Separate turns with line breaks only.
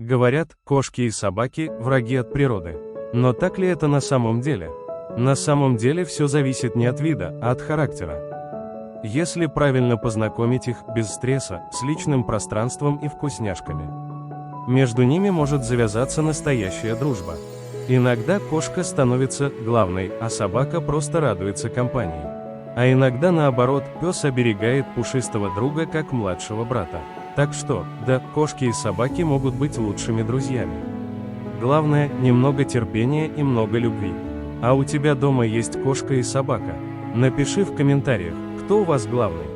Говорят, кошки и собаки – враги от природы. Но так ли это на самом деле? На самом деле все зависит не от вида, а от характера. Если правильно познакомить их, без стресса, с личным пространством и вкусняшками, между ними может завязаться настоящая дружба. Иногда кошка становится главной, а собака просто радуется компании. А иногда наоборот, пес оберегает пушистого друга как младшего брата. Так что, да, кошки и собаки могут быть лучшими друзьями. Главное, немного терпения и много любви. А у тебя дома есть кошка и собака? Напиши в комментариях, кто у вас главный.